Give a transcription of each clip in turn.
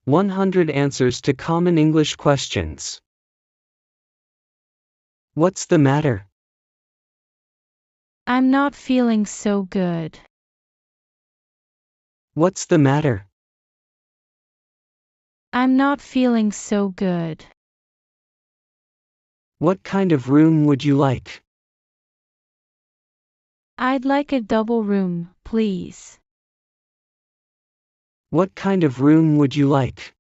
100 answers to common English questions. What's the matter? I'm not feeling so good. What's the matter? I'm not feeling so good. What kind of room would you like? I'd like a double room, please. What kind of room would you like?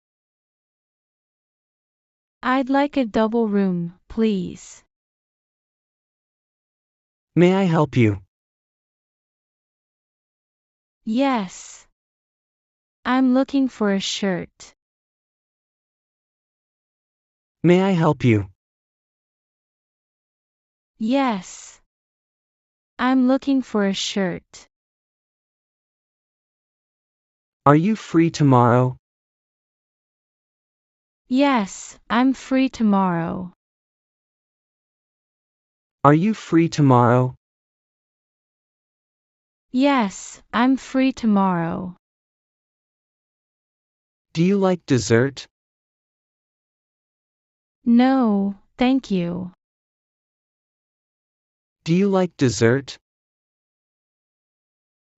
I'd like a double room, please. May I help you? Yes. I'm looking for a shirt. May I help you? Yes. I'm looking for a shirt. Are you free tomorrow? Yes, I'm free tomorrow. Are you free tomorrow? Yes, I'm free tomorrow. Do you like dessert? No, thank you. Do you like dessert?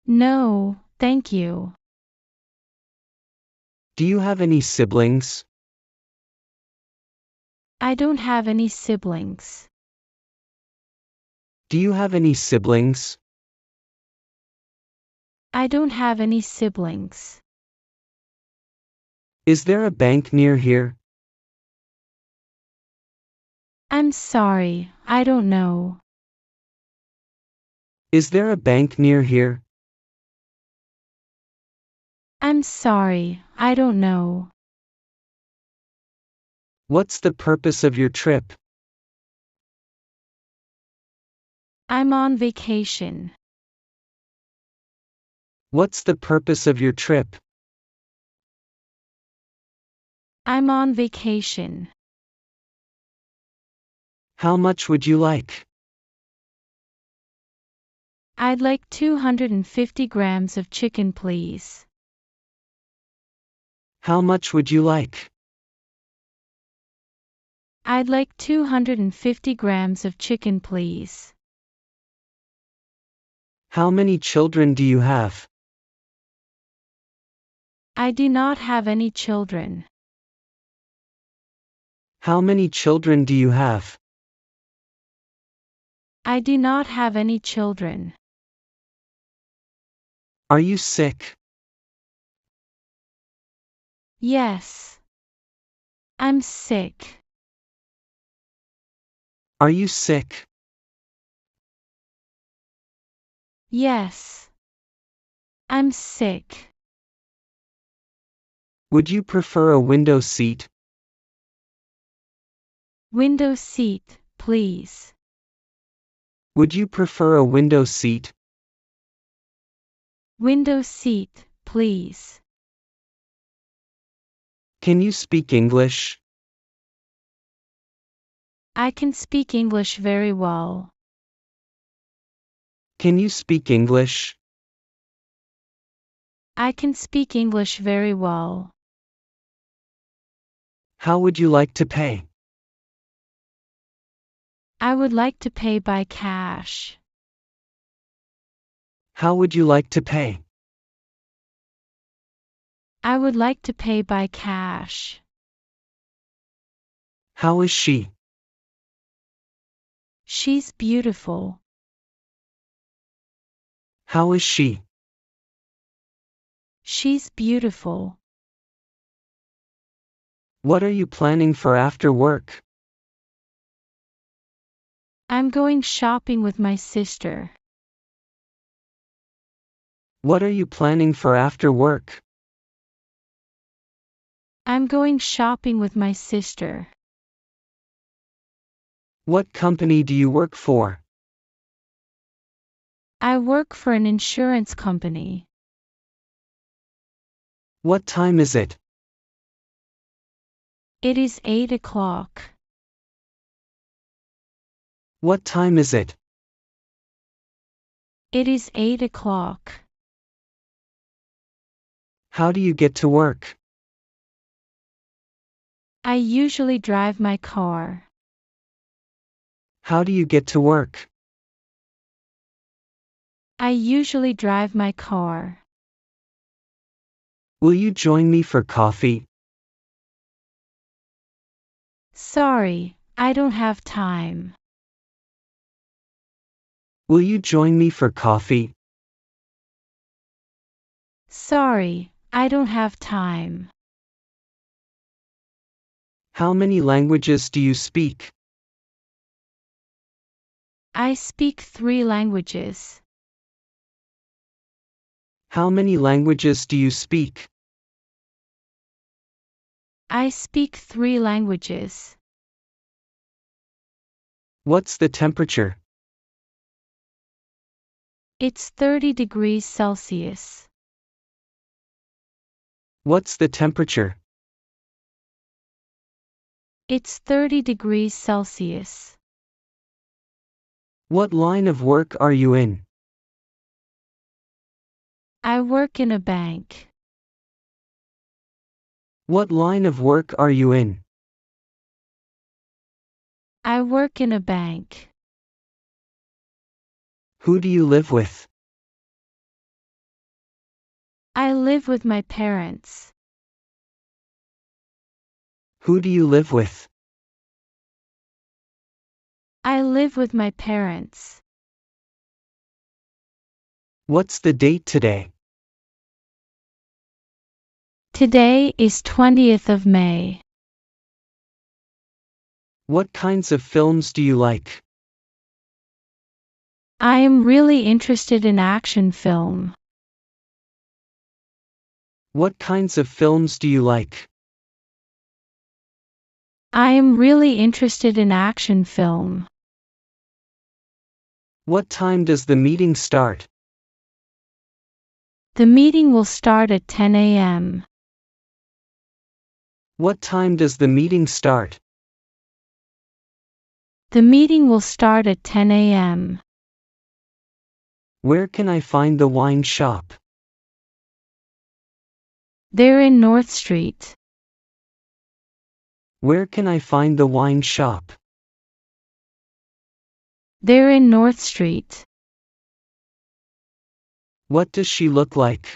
No, thank you. Do you have any siblings? I don't have any siblings. Do you have any siblings? I don't have any siblings. Is there a bank near here? I'm sorry, I don't know. Is there a bank near here? I'm sorry, I don't know. What's the purpose of your trip? I'm on vacation. What's the purpose of your trip? I'm on vacation. How much would you like? I'd like 250 grams of chicken, please. How much would you like? I'd like 250 grams of chicken, please. How many children do you have? I do not have any children. How many children do you have? I do not have any children. Are you sick? Yes. I'm sick. Are you sick? Yes. I'm sick. Would you prefer a window seat? Window seat, please. Would you prefer a window seat? Window seat, please. Can you speak English? I can speak English very well. Can you speak English? I can speak English very well. How would you like to pay? I would like to pay by cash. How would you like to pay? I would like to pay by cash. How is she? She's beautiful. How is she? She's beautiful. What are you planning for after work? I'm going shopping with my sister. What are you planning for after work? I'm going shopping with my sister. What company do you work for? I work for an insurance company. What time is it? It is 8 o'clock. What time is it? It is 8 o'clock. How do you get to work? I usually drive my car. How do you get to work? I usually drive my car. Will you join me for coffee? Sorry, I don't have time. Will you join me for coffee? Sorry, I don't have time. How many languages do you speak? I speak 3 languages. How many languages do you speak? I speak 3 languages. What's the temperature? It's 30 degrees Celsius. What's the temperature? It's 30 degrees Celsius. What line of work are you in? I work in a bank. What line of work are you in? I work in a bank. Who do you live with? I live with my parents. Who do you live with? I live with my parents. What's the date today? Today is 20th of May. What kinds of films do you like? I am really interested in action film. What kinds of films do you like? I am really interested in action film. What time does the meeting start? The meeting will start at 10 a.m. What time does the meeting start? The meeting will start at 10 a.m. Where can I find the wine shop? They're in North Street. Where can I find the wine shop? They're in North Street. What does she look like?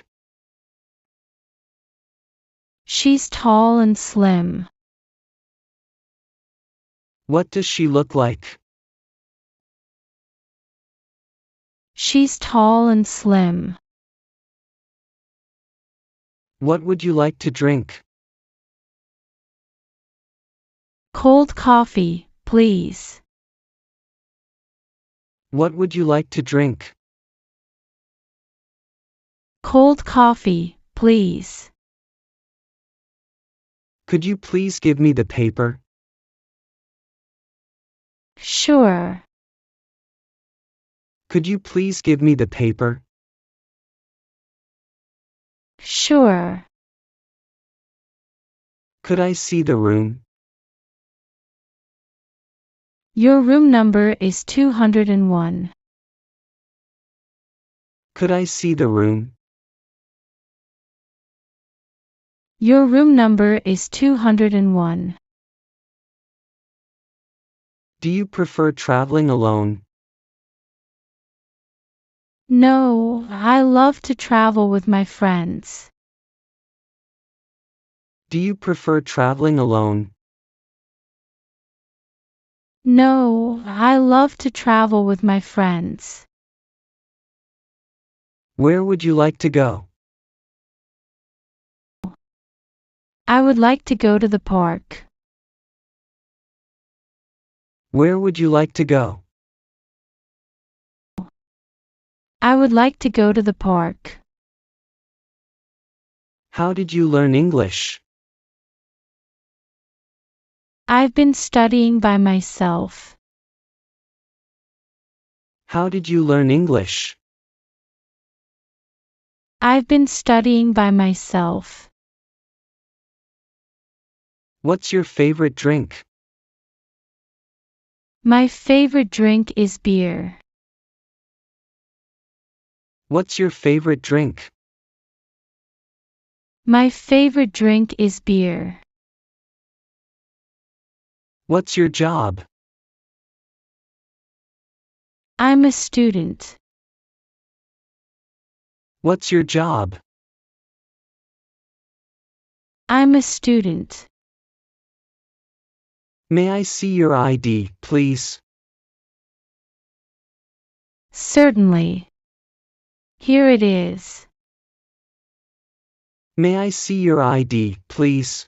She's tall and slim. What does she look like? She's tall and slim. What would you like to drink? Cold coffee, please. What would you like to drink? Cold coffee, please. Could you please give me the paper? Sure. Could you please give me the paper? Sure. Could I see the room? Your room number is 201. Could I see the room? Your room number is 201. Do you prefer traveling alone? No, I love to travel with my friends. Do you prefer traveling alone? No, I love to travel with my friends. Where would you like to go? I would like to go to the park. Where would you like to go? I would like to go to the park. How did you learn English? I've been studying by myself. How did you learn English? I've been studying by myself. What's your favorite drink? My favorite drink is beer. What's your favorite drink? My favorite drink is beer. What's your job? I'm a student. What's your job? I'm a student. May I see your ID, please? Certainly. Here it is. May I see your ID, please?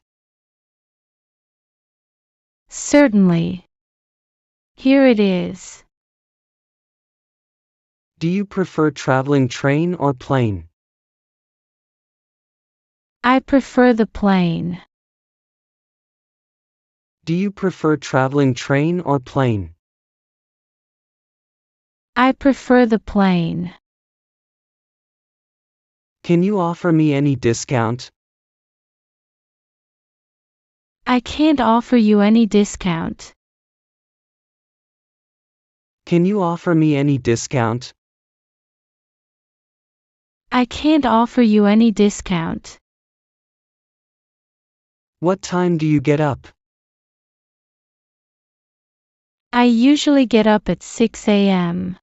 Certainly. Here it is. Do you prefer traveling train or plane? I prefer the plane. Do you prefer traveling train or plane? I prefer the plane. Can you offer me any discount? I can't offer you any discount. Can you offer me any discount? I can't offer you any discount. What time do you get up? I usually get up at 6 a.m.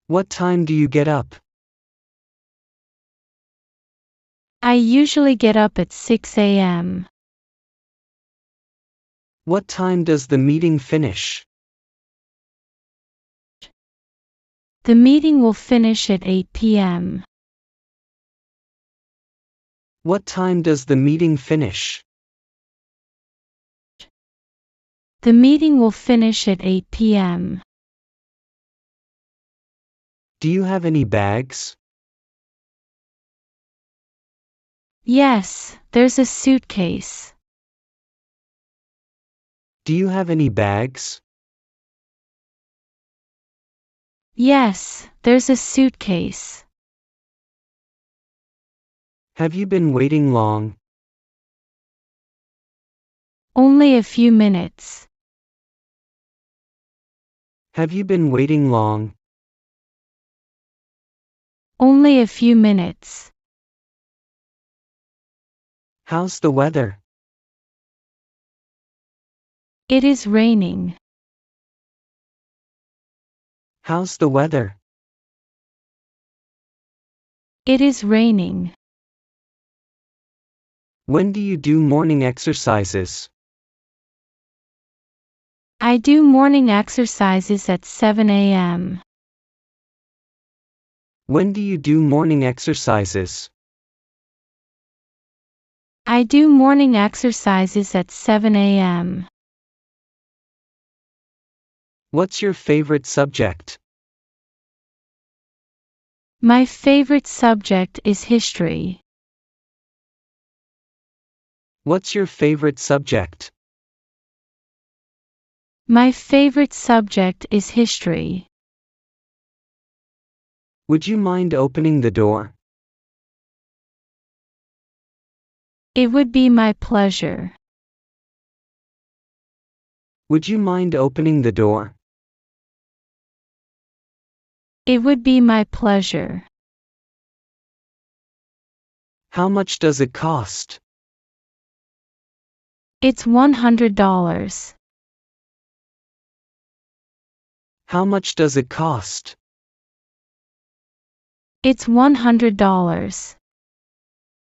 What time do you get up? I usually get up at 6 a.m. What time does the meeting finish? The meeting will finish at 8 p.m. What time does the meeting finish? The meeting will finish at 8 p.m. Do you have any bags? Yes, there's a suitcase. Do you have any bags? Yes, there's a suitcase. Have you been waiting long? Only a few minutes. Have you been waiting long? Only a few minutes. How's the weather? It is raining. How's the weather? It is raining. When do you do morning exercises? I do morning exercises at 7 a.m. When do you do morning exercises? I do morning exercises at 7 a.m. What's your favorite subject? My favorite subject is history. What's your favorite subject? My favorite subject is history. Would you mind opening the door? It would be my pleasure. Would you mind opening the door? It would be my pleasure. How much does it cost? It's $100. How much does it cost? It's $100.